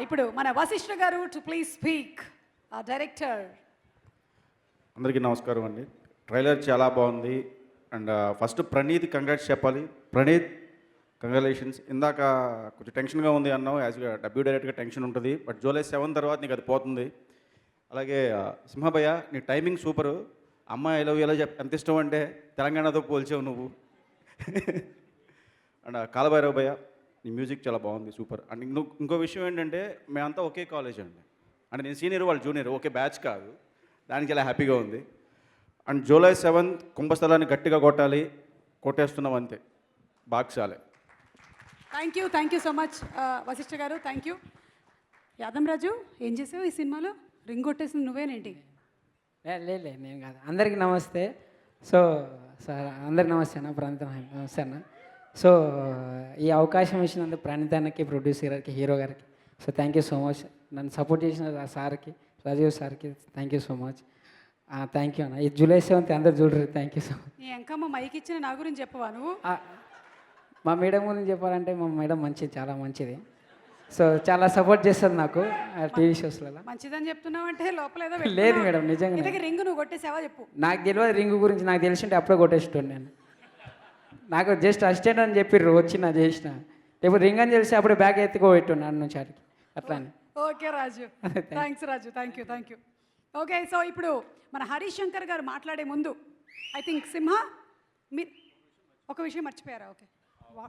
ఇప్పుడు మన వశిష్ఠ గారు టు ప్లీజ్ స్పీక్ డైరెక్టర్. అందరికీ నమస్కారం అండి. ట్రైలర్ చాలా బాగుంది. అండ్ ఫస్ట్ ప్రణీత్ కంగ్రాట్స్ చెప్పాలి. ప్రణీత్ కంగ్రాచులేషన్స్. ఇందాక కొంచెం టెన్షన్గా ఉంది అన్నావు, యాజ్ డబ్ల్యూ డైరెక్ట్గా టెన్షన్ ఉంటుంది, బట్ జూలై 7 తర్వాత నీకు అది పోతుంది. అలాగే సింహభయ్య నీ టైమింగ్ సూపరు. అమ్మాయి ఎలా ఎలా ఎంత ఇష్టం అంటే తెలంగాణతో పోల్చావు నువ్వు. అండ్ కాలభైరవ భయ్య నీ మ్యూజిక్ చాలా బాగుంది, సూపర్. అండ్ ఇంకో విషయం ఏంటంటే మేమంతా ఒకే కాలేజ్ అండి. అంటే నేను సీనియర్, వాళ్ళు జూనియర్, ఒకే బ్యాచ్ కాదు. దానికి చాలా హ్యాపీగా ఉంది. అండ్ జూలై 7 కుంభస్థలాన్ని గట్టిగా కొట్టాలి, కొట్టేస్తున్నాం అంతే. బాక్సాలే. Thank you so much Vashishtha గారు, థ్యాంక్ యూ. యాదం రాజు, ఏం చేసావు ఈ సినిమాలో? రింగ్ కొట్టేసింది నువ్వేనేంటి? లేదు నేను కాదు. అందరికీ నమస్తే. సో సార్ అందరికి నమస్తే అన్న, ప్రాంత నమస్తే అన్న. సో ఈ అవకాశం ఇచ్చినందుకు ప్రణీత్ అన్నకి, ప్రొడ్యూసర్ గారికి, హీరో గారికి so thank you so much. నన్ను సపోర్ట్ చేసిన సార్కి, రాజీవ్ సార్కి thank you so much. Thank you అన్న. ఈ జూలై 7 అందరు చూడరు. Thank you so much. నీ ఎంకమ్మ మైక్ ఇచ్చిన నా గురించి చెప్పవా నువ్వు? మా మేడం గురించి చెప్పాలంటే మా మేడం మంచిది, చాలా మంచిది. సో చాలా సపోర్ట్ చేస్తుంది నాకు టీవీ షోస్లలో. మంచిదని చెప్తున్నావు అంటే లోపల ఏదో లేదు మేడం, నిజంగా రింగ్ నువ్వు కొట్టేసావా చెప్పు. నాకు తెలియదు రింగ్ గురించి. నాకు తెలిసింటే అప్పుడే కొట్టేస్తుండే నేను. నాకు జస్ట్ అసిస్టెంట్ అని చెప్పిర్రు, వచ్చిన చేసిన. ఇప్పుడు రింగ్ అని తెలిసి అప్పుడే బ్యాగ్ ఎత్తుకోబెట్టుండే అన్న నుంచి ఆడికి అట్లా అని. Okay Raju, thanks Raju, thank you. Okay, so ఇప్పుడు మన హరీష్ శంకర్ గారు మాట్లాడే ముందు ఐ థింక్ సింహ మీరు ఒక విషయం మర్చిపోయారా? ఓకే,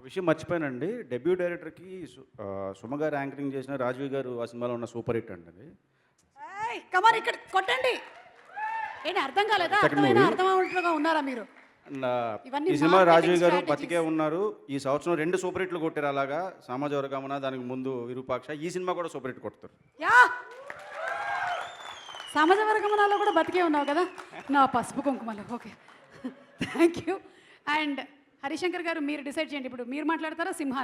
విషయం మర్చిపోయానండి. డెబ్యూ డైరెక్టర్కి సుమ గారు యాంకరింగ్ చేసిన రాజీవ్ గారు ఆ సినిమాలో ఉన్న సూపర్ హిట్ అండి అది. కమాన్ ఇక్కడ కొట్టండి. ఏంటి అర్థం కాలేదా? అర్థమవుతుగా ఉన్నారా మీరు? ఈ సినిమా రాజీవ్ గారు బతికే ఉన్నారు. ఈ సంవత్సరం 2 సూపర్ హిట్లు కొట్టారు. అలాగా సమాజ వర్గమన, దానికి ముందు విరూపాక్ష. ఈ సినిమా కూడా సూపర్ హిట్ కొడతారు. సమాజ వర్గమనాలో కూడా బతికే ఉన్నావు కదా నా పసుపు కుంకుమలో. Okay, thank you. And Harishankar గారు మీరు డిసైడ్ చేయండి. ఇప్పుడు మీరు మాట్లాడతారా సింహ?